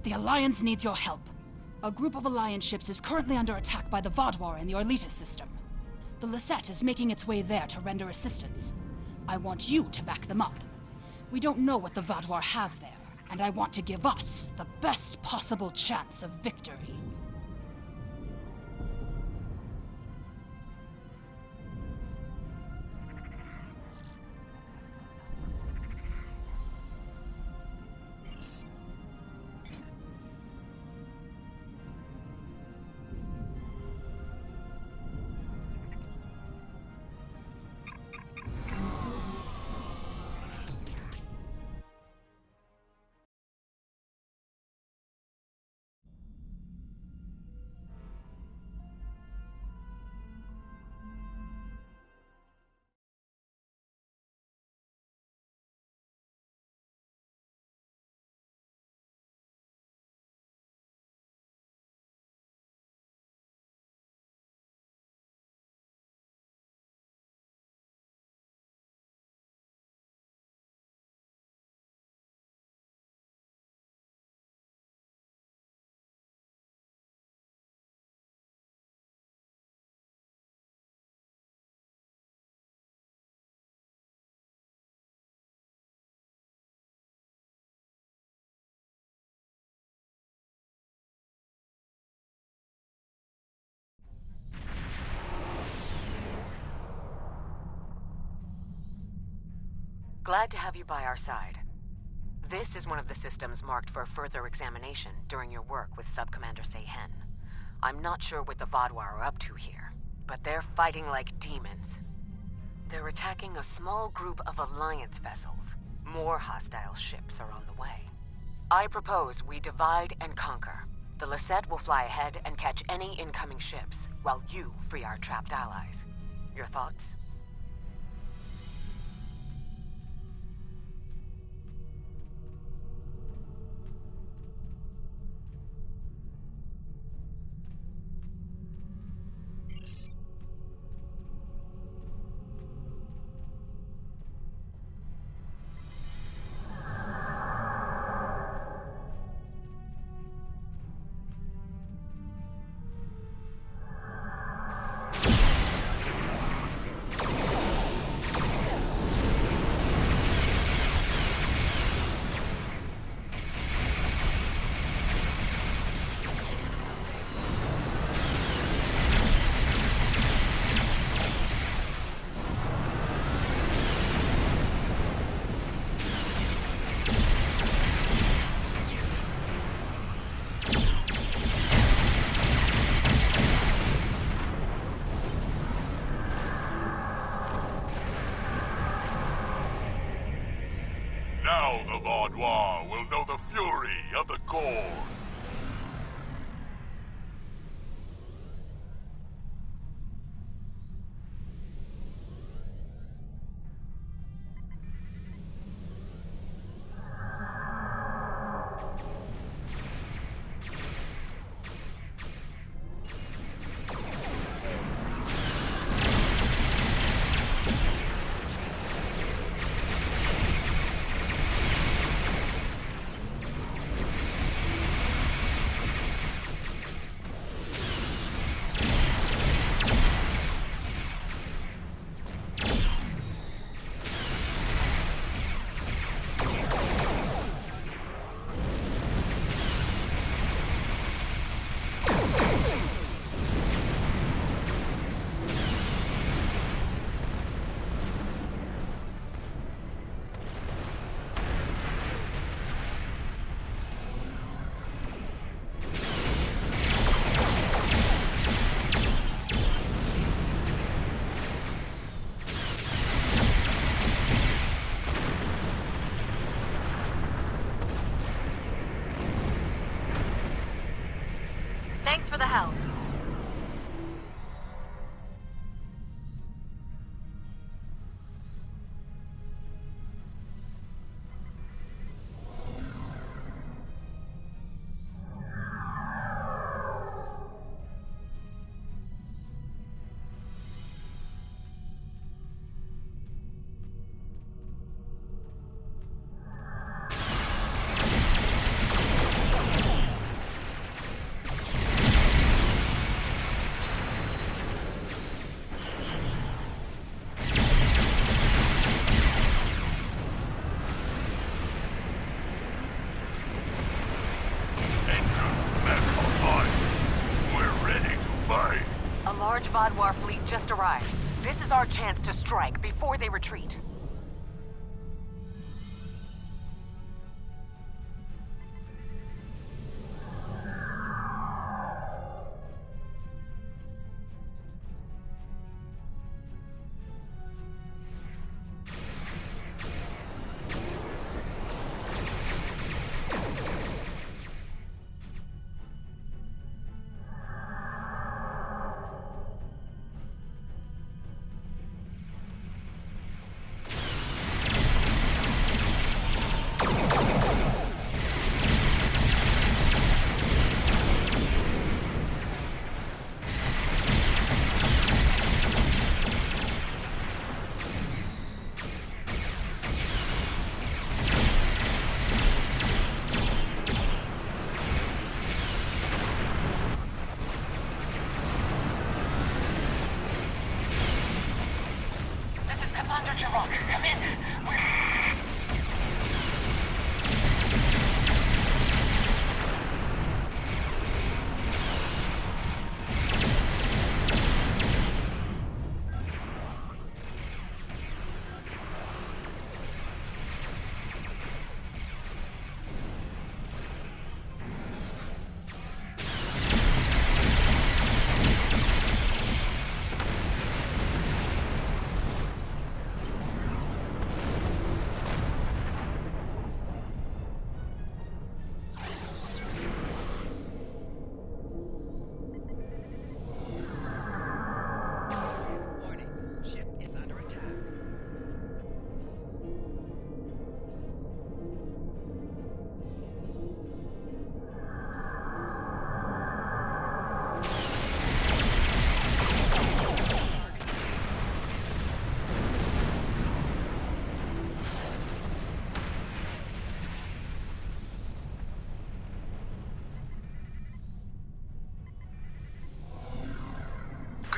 The Alliance needs your help. A group of Alliance ships is currently under attack by the Vaadwaur in the Orletus system. The Lisette is making its way there to render assistance. I want you to back them up. We don't know what the Vaadwaur have there, and I want to give us the best possible chance of victory. Glad to have you by our side. This is one of the systems marked for further examination during your work with Subcommander Seyhen. I'm not sure what the Vaadwaur are up to here, but they're fighting like demons. They're attacking a small group of Alliance vessels. More hostile ships are on the way. I propose we divide and conquer. The Lisette will fly ahead and catch any incoming ships, while you free our trapped allies. Your thoughts? Now the Vaadwaur will know the fury of the Gorn. Thanks for the help. Vaadwaur fleet just arrived. This is our chance to strike before they retreat.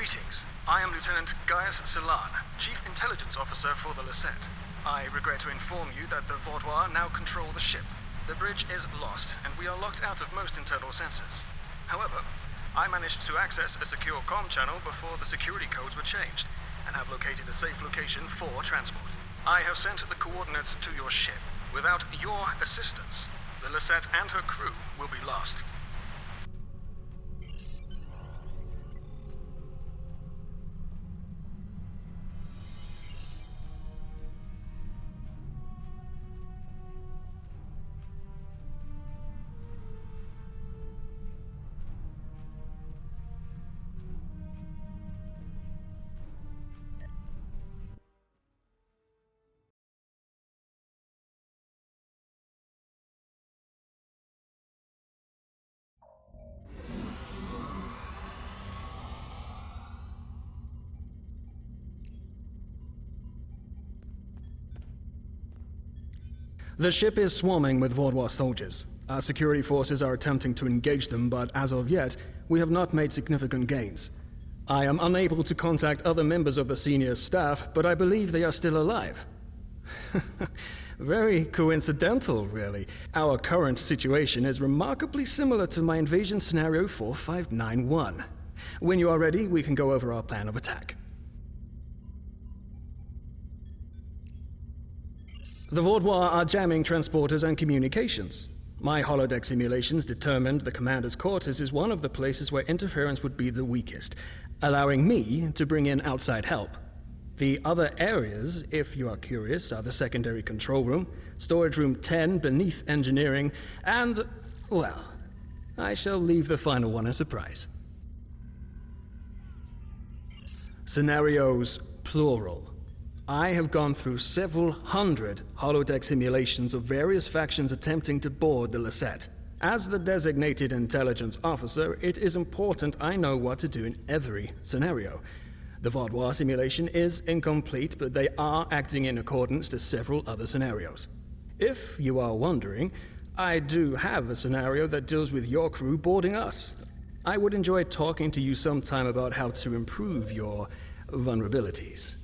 Greetings. I am Lieutenant Gaius Salan, Chief Intelligence Officer for the Lisette. I regret to inform you that the Vaadwaur now control the ship. The bridge is lost, and we are locked out of most internal sensors. However, I managed to access a secure comm channel before the security codes were changed, and have located a safe location for transport. I have sent the coordinates to your ship. Without your assistance, the Lisette and her crew will be lost. The ship is swarming with Vaadwaur soldiers. Our security forces are attempting to engage them, but as of yet, we have not made significant gains. I am unable to contact other members of the senior staff, but I believe they are still alive. Very coincidental, really. Our current situation is remarkably similar to my invasion scenario 4591. When you are ready, we can go over our plan of attack. The Vaadwaur are jamming transporters and communications. My holodeck simulations determined the commander's quarters is one of the places where interference would be the weakest, allowing me to bring in outside help. The other areas, if you are curious, are the secondary control room, storage room 10 beneath engineering, and, well, I shall leave the final one a surprise. Scenarios, plural. I have gone through several hundred holodeck simulations of various factions attempting to board the Lisette. As the designated intelligence officer, it is important I know what to do in every scenario. The Vaadwaur simulation is incomplete, but they are acting in accordance to several other scenarios. If you are wondering, I do have a scenario that deals with your crew boarding us. I would enjoy talking to you sometime about how to improve your vulnerabilities.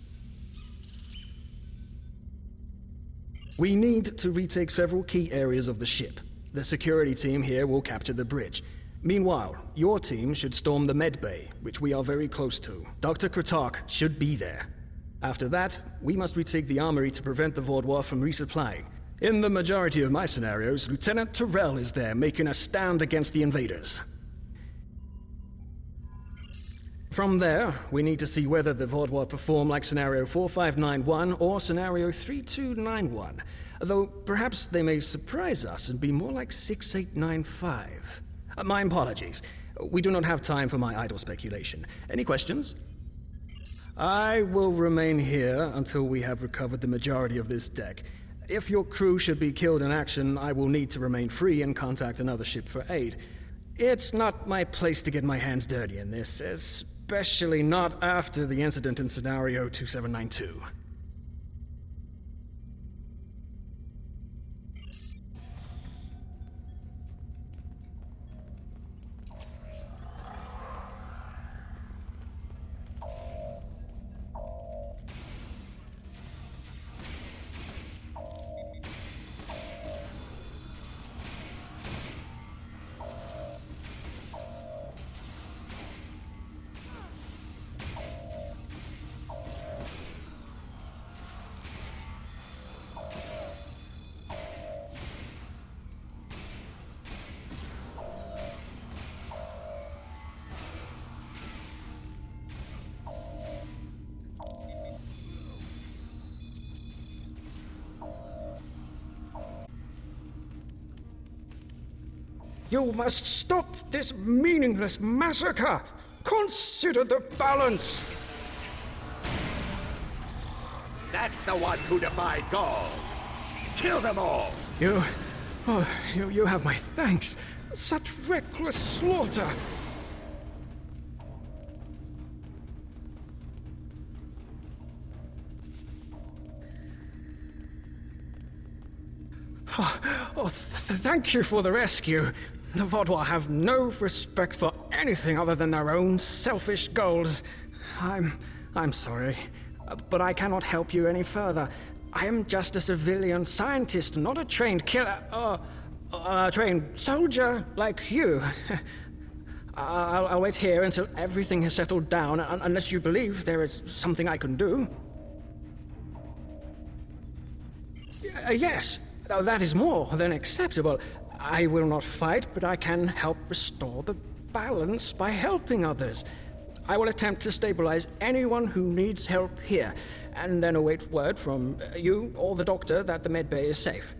We need to retake several key areas of the ship. The security team here will capture the bridge. Meanwhile, your team should storm the med bay, which we are very close to. Dr. Kratark should be there. After that, we must retake the armory to prevent the Vaudois from resupplying. In the majority of my scenarios, Lieutenant Terrell is there making a stand against the invaders. From there, we need to see whether the Vaudois perform like Scenario 4591 or Scenario 3291, though perhaps they may surprise us and be more like 6895. My apologies. We do not have time for my idle speculation. Any questions? I will remain here until we have recovered the majority of this deck. If your crew should be killed in action, I will need to remain free and contact another ship for aid. It's not my place to get my hands dirty in this, especially not after the incident in Scenario 2792. You must stop this meaningless massacre! Consider the balance! That's the one who defied Gaul! Kill them all! You have my thanks. Such reckless slaughter! Thank you for the rescue. The Vaudois have no respect for anything other than their own selfish goals. I'm sorry, but I cannot help you any further. I am just a civilian scientist, not a trained killer, a trained soldier like you. I'll wait here until everything has settled down, unless you believe there is something I can do. Yes, that is more than acceptable. I will not fight, but I can help restore the balance by helping others. I will attempt to stabilize anyone who needs help here, and then await word from you or the doctor that the medbay is safe.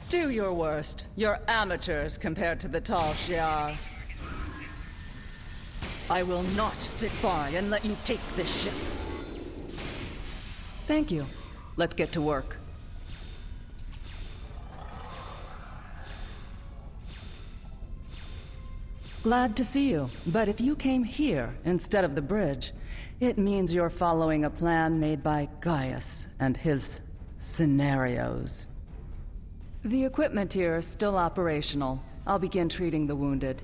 Do your worst. You're amateurs compared to the Tal Shiar. I will not sit by and let you take this ship. Thank you. Let's get to work. Glad to see you, but if you came here instead of the bridge, it means you're following a plan made by Gaius and his scenarios. The equipment here is still operational. I'll begin treating the wounded.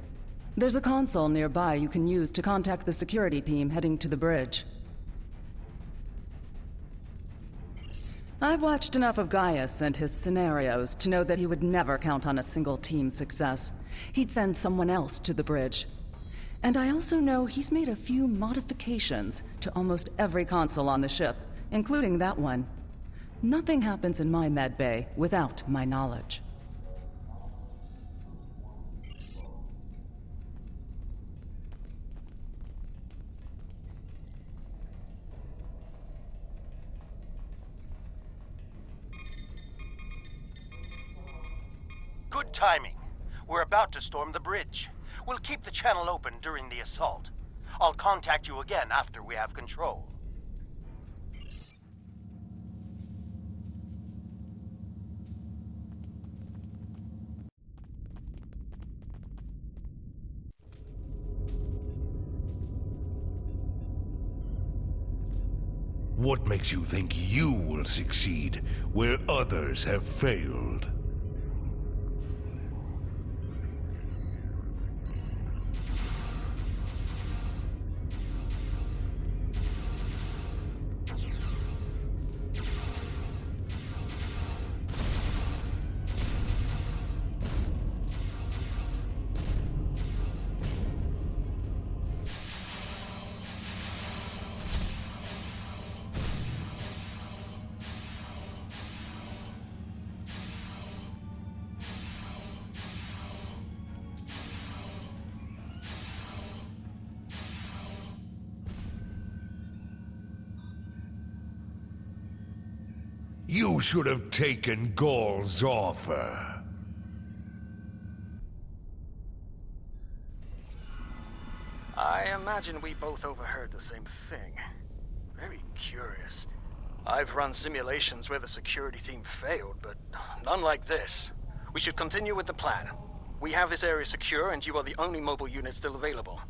There's a console nearby you can use to contact the security team heading to the bridge. I've watched enough of Gaius and his scenarios to know that he would never count on a single team's success. He'd send someone else to the bridge. And I also know he's made a few modifications to almost every console on the ship, including that one. Nothing happens in my med bay without my knowledge. Good timing. We're about to storm the bridge. We'll keep the channel open during the assault. I'll contact you again after we have control. What makes you think you will succeed where others have failed? You should have taken Gaul's offer. I imagine we both overheard the same thing. Very curious. I've run simulations where the security team failed, but none like this. We should continue with the plan. We have this area secure, and you are the only mobile unit still available.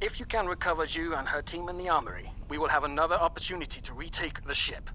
If you can recover Ju and her team in the armory, we will have another opportunity to retake the ship.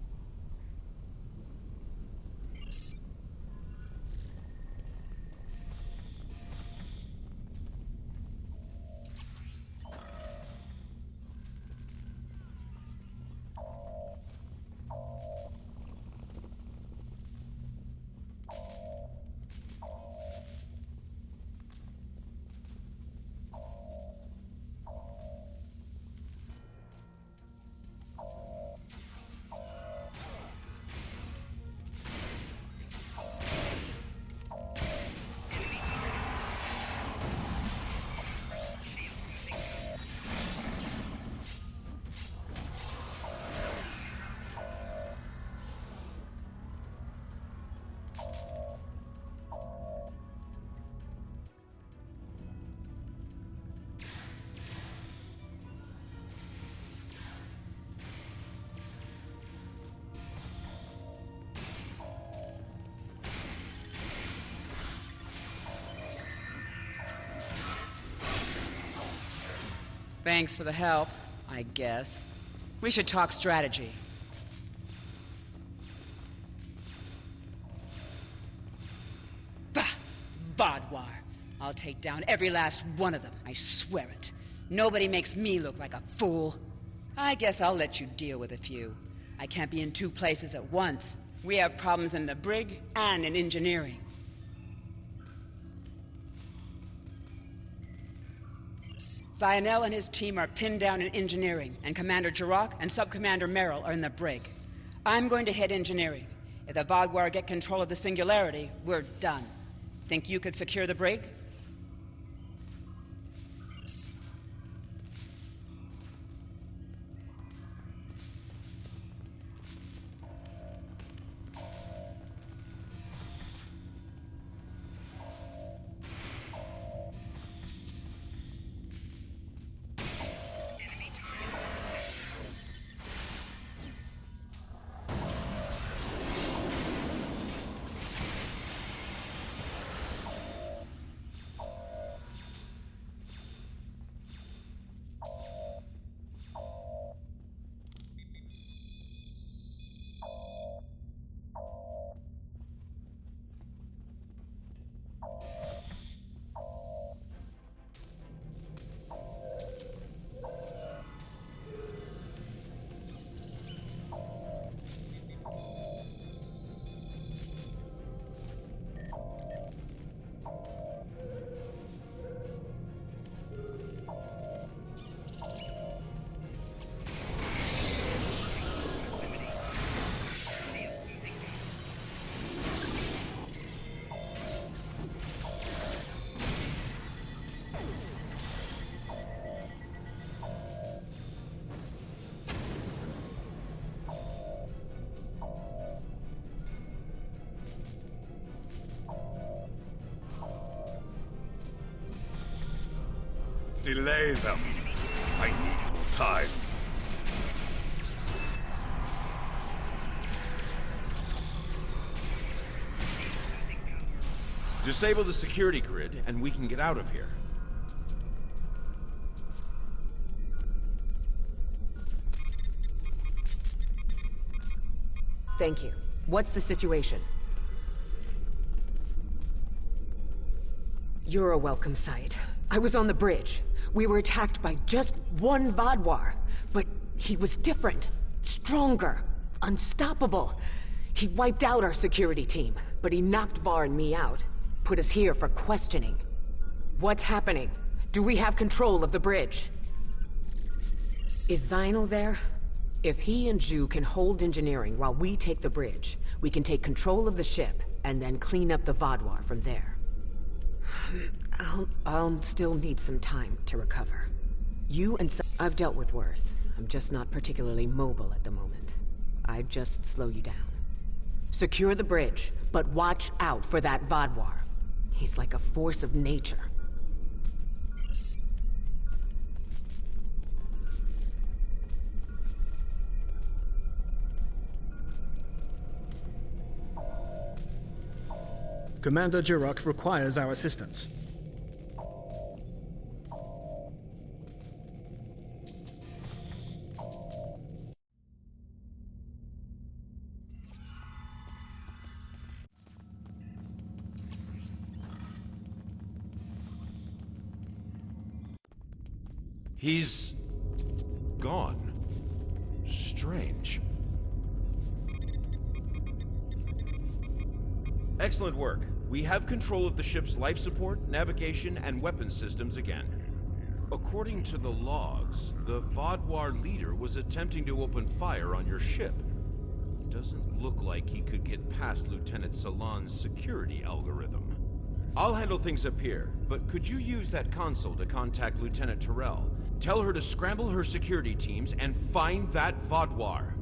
Thanks for the help, I guess. We should talk strategy. Bah! Vaadwaur. I'll take down every last one of them, I swear it. Nobody makes me look like a fool. I guess I'll let you deal with a few. I can't be in two places at once. We have problems in the brig and in engineering. Zionel and his team are pinned down in engineering, and Commander Jirok and Sub-Commander Merrill are in the brig. I'm going to head engineering. If the Vaadwaur get control of the Singularity, we're done. Think you could secure the brig? Delay them. I need more time. Disable the security grid, and we can get out of here. Thank you. What's the situation? You're a welcome sight. I was on the bridge. We were attacked by just one Vaadwaur, but he was different, stronger, unstoppable. He wiped out our security team, but he knocked Var and me out. Put us here for questioning. What's happening? Do we have control of the bridge? Is Zynel there? If he and Zhu can hold engineering while we take the bridge, we can take control of the ship and then clean up the Vaadwaur from there. I'll still need some time to recover. You and I've dealt with worse. I'm just not particularly mobile at the moment. I'd just slow you down. Secure the bridge, but watch out for that Vaadwaur. He's like a force of nature. Commander Jirok requires our assistance. He's gone. Strange. Excellent work. We have control of the ship's life support, navigation, and weapons systems again. According to the logs, the Vaadwaur leader was attempting to open fire on your ship. Doesn't look like he could get past Lieutenant Salan's security algorithm. I'll handle things up here, but could you use that console to contact Lieutenant Terrell? Tell her to scramble her security teams and find that Vaadwaur.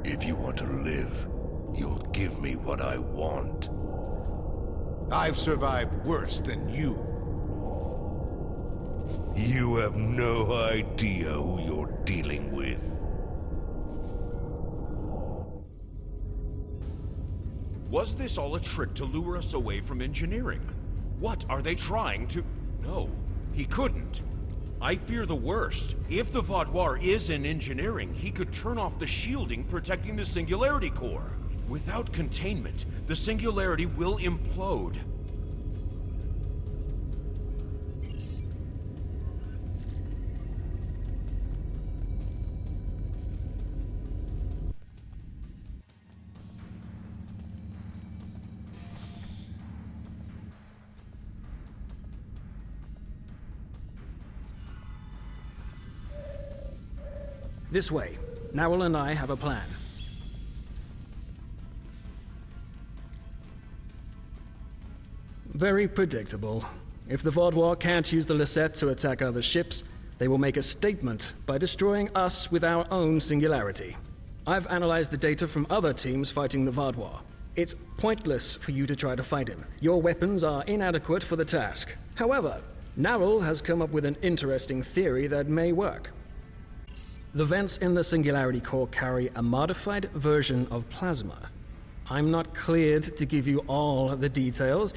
If you want to live, you'll give me what I want. I've survived worse than you. You have no idea who you're dealing with. Was this all a trick to lure us away from engineering? What are they trying to... No, he couldn't. I fear the worst. If the Vaadwaur is in engineering, he could turn off the shielding protecting the Singularity Core. Without containment, the Singularity will implode. This way. Narwhal and I have a plan. Very predictable. If the Vaadwaur can't use the Lisette to attack other ships, they will make a statement by destroying us with our own singularity. I've analyzed the data from other teams fighting the Vaadwaur. It's pointless for you to try to fight him. Your weapons are inadequate for the task. However, Narwhal has come up with an interesting theory that may work. The vents in the Singularity Core carry a modified version of plasma. I'm not cleared to give you all the details,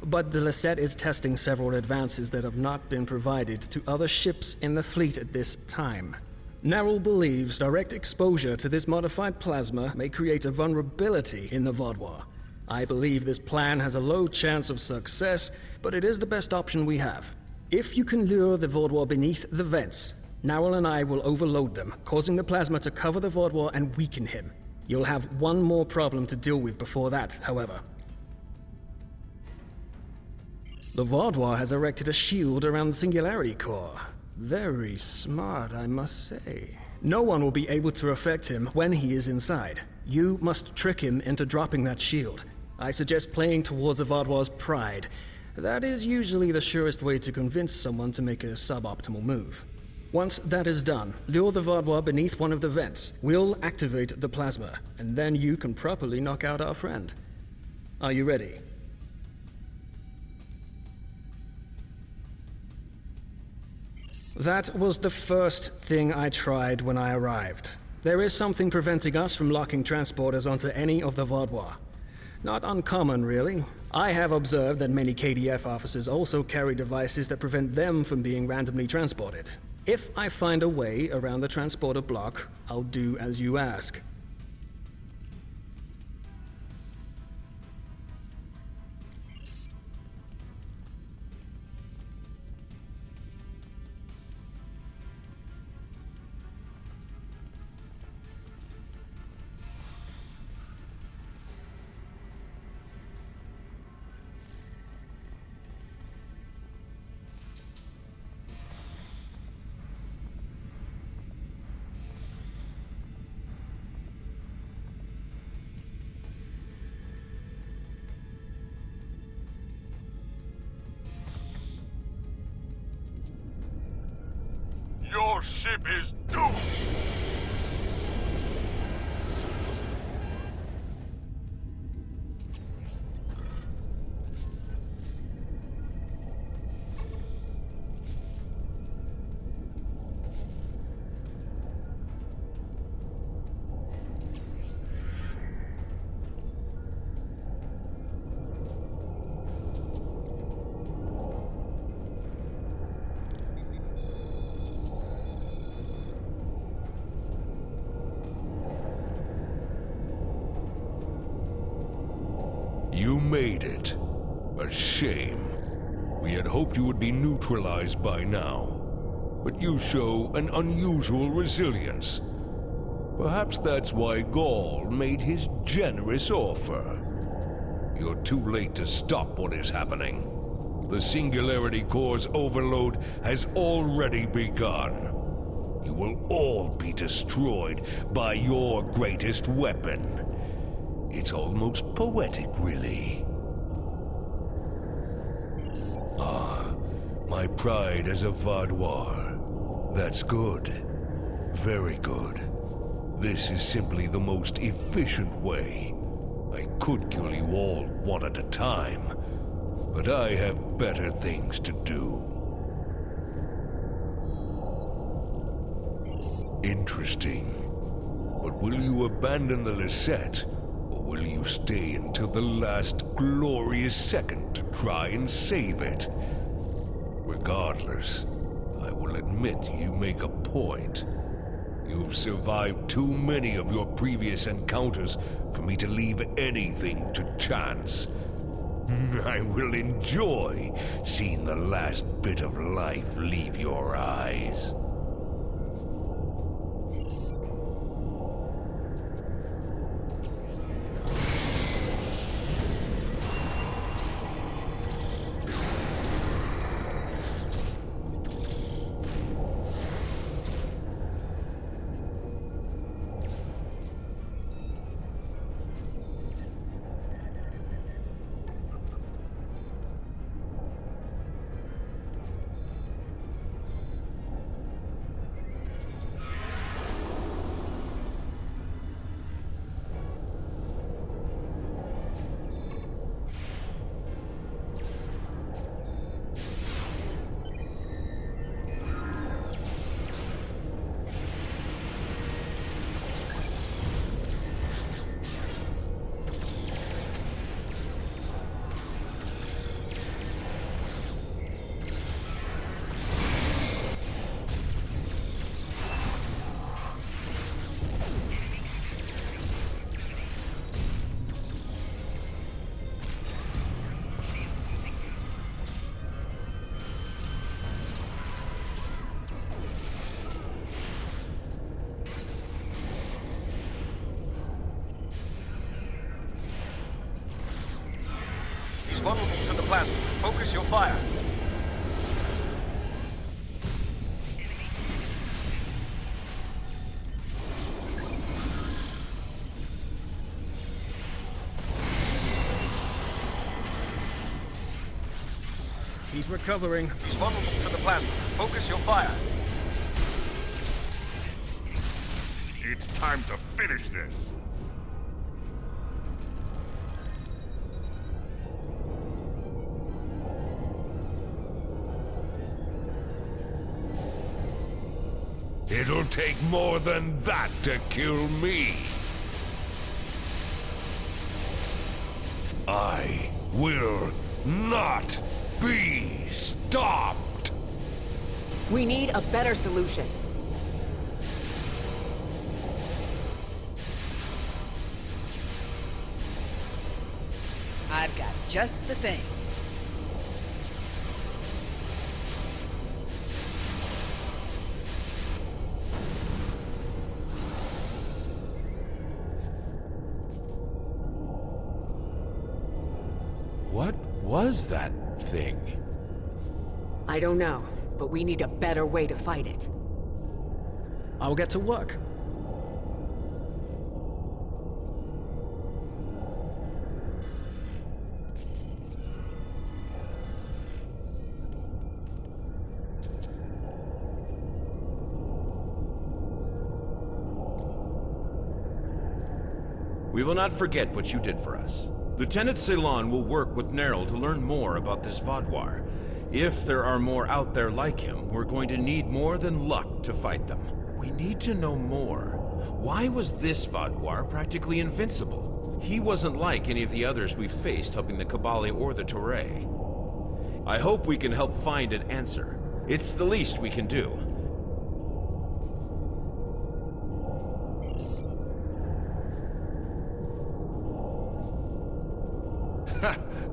but the Lisette is testing several advances that have not been provided to other ships in the fleet at this time. Narwhal believes direct exposure to this modified plasma may create a vulnerability in the Vaadwaur. I believe this plan has a low chance of success, but it is the best option we have. If you can lure the Vaadwaur beneath the vents, Narwhal and I will overload them, causing the plasma to cover the Vaadwaur and weaken him. You'll have one more problem to deal with before that, however. The Vaadwaur has erected a shield around the Singularity Core. Very smart, I must say. No one will be able to affect him when he is inside. You must trick him into dropping that shield. I suggest playing towards the Vaadwaur's pride. That is usually the surest way to convince someone to make a suboptimal move. Once that is done, lure the Vaudois beneath one of the vents. We'll activate the plasma, and then you can properly knock out our friend. Are you ready? That was the first thing I tried when I arrived. There is something preventing us from locking transporters onto any of the Vaudois. Not uncommon, really. I have observed that many KDF officers also carry devices that prevent them from being randomly transported. If I find a way around the transporter block, I'll do as you ask. Your ship is doomed! You made it. A shame. We had hoped you would be neutralized by now. But you show an unusual resilience. Perhaps that's why Gaul made his generous offer. You're too late to stop what is happening. The Singularity Core's overload has already begun. You will all be destroyed by your greatest weapon. It's almost poetic, really. Ah, my pride as a Vaudois. That's good. Very good. This is simply the most efficient way. I could kill you all one at a time, but I have better things to do. Interesting. But will you abandon the Lisette? Or will you stay until the last glorious second to try and save it? Regardless, I will admit you make a point. You've survived too many of your previous encounters for me to leave anything to chance. I will enjoy seeing the last bit of life leave your eyes. Vulnerable to the plasma. Focus your fire. He's recovering. He's vulnerable to the plasma. Focus your fire. It's time to finish this. It'll take more than that to kill me. I will not be stopped. We need a better solution. I've got just the thing. What was that thing? I don't know, but we need a better way to fight it. I'll get to work. We will not forget what you did for us. Lieutenant Ceylon will work with Nerl to learn more about this Vaadwaur. If there are more out there like him, we're going to need more than luck to fight them. We need to know more. Why was this Vaadwaur practically invincible? He wasn't like any of the others we've faced helping the Kabali or the Toray. I hope we can help find an answer. It's the least we can do.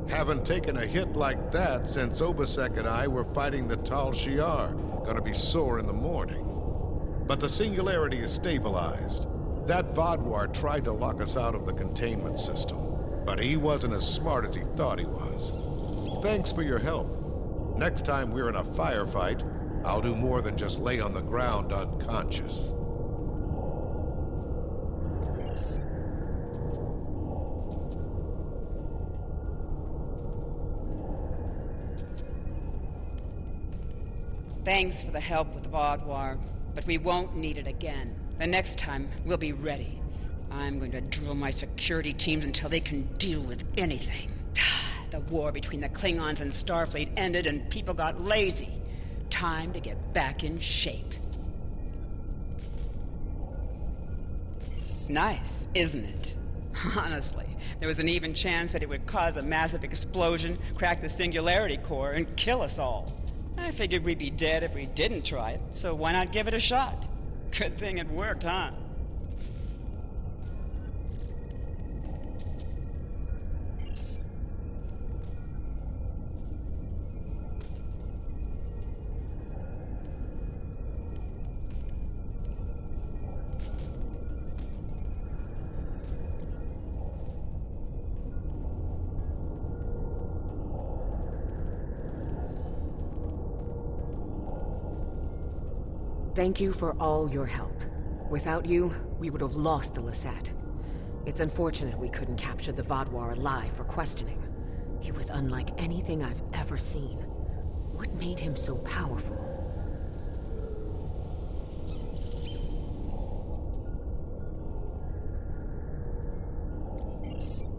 Haven't taken a hit like that since Obasek and I were fighting the Tal Shiar. Gonna be sore in the morning. But the singularity is stabilized. That Vaadwaur tried to lock us out of the containment system, but he wasn't as smart as he thought he was. Thanks for your help. Next time we're in a firefight, I'll do more than just lay on the ground unconscious. Thanks for the help with the Vaadwaur, but we won't need it again. The next time, we'll be ready. I'm going to drill my security teams until they can deal with anything. The war between the Klingons and Starfleet ended and people got lazy. Time to get back in shape. Nice, isn't it? Honestly, there was an even chance that it would cause a massive explosion, crack the singularity core, and kill us all. I figured we'd be dead if we didn't try it, so why not give it a shot? Good thing it worked, huh? Thank you for all your help. Without you, we would have lost the Lisette. It's unfortunate we couldn't capture the Vaadwaur alive for questioning. He was unlike anything I've ever seen. What made him so powerful?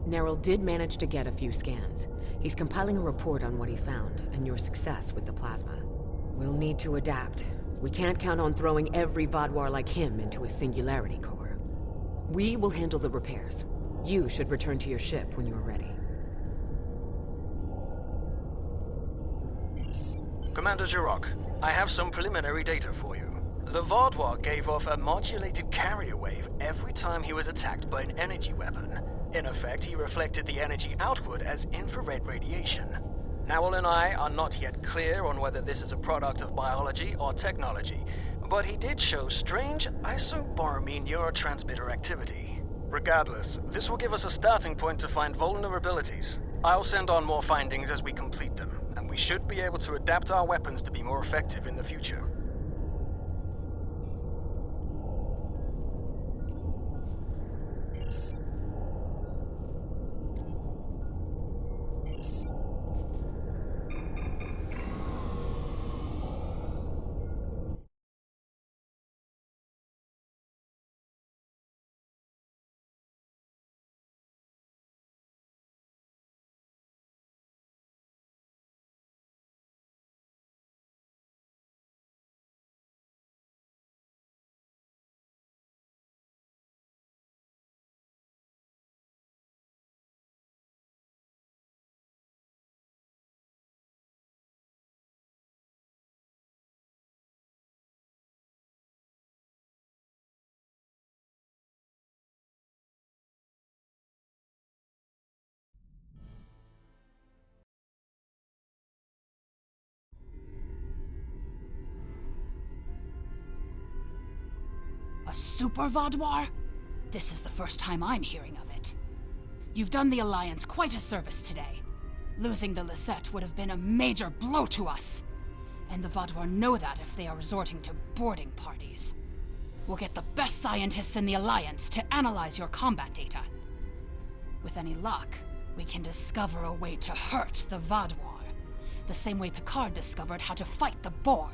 Nerl did manage to get a few scans. He's compiling a report on what he found, and your success with the plasma. We'll need to adapt. We can't count on throwing every Vaadwaur like him into a singularity core. We will handle the repairs. You should return to your ship when you are ready. Commander Jirok, I have some preliminary data for you. The Vaadwaur gave off a modulated carrier wave every time he was attacked by an energy weapon. In effect, he reflected the energy outward as infrared radiation. Nowell and I are not yet clear on whether this is a product of biology or technology, but he did show strange isoboromine neurotransmitter activity. Regardless, this will give us a starting point to find vulnerabilities. I'll send on more findings as we complete them, and we should be able to adapt our weapons to be more effective in the future. Super Vaadwaur? This is the first time I'm hearing of it. You've done the Alliance quite a service today. Losing the Lisette would have been a major blow to us. And the Vaadwaur know that if they are resorting to boarding parties. We'll get the best scientists in the Alliance to analyze your combat data. With any luck, we can discover a way to hurt the Vaadwaur. The same way Picard discovered how to fight the Borg.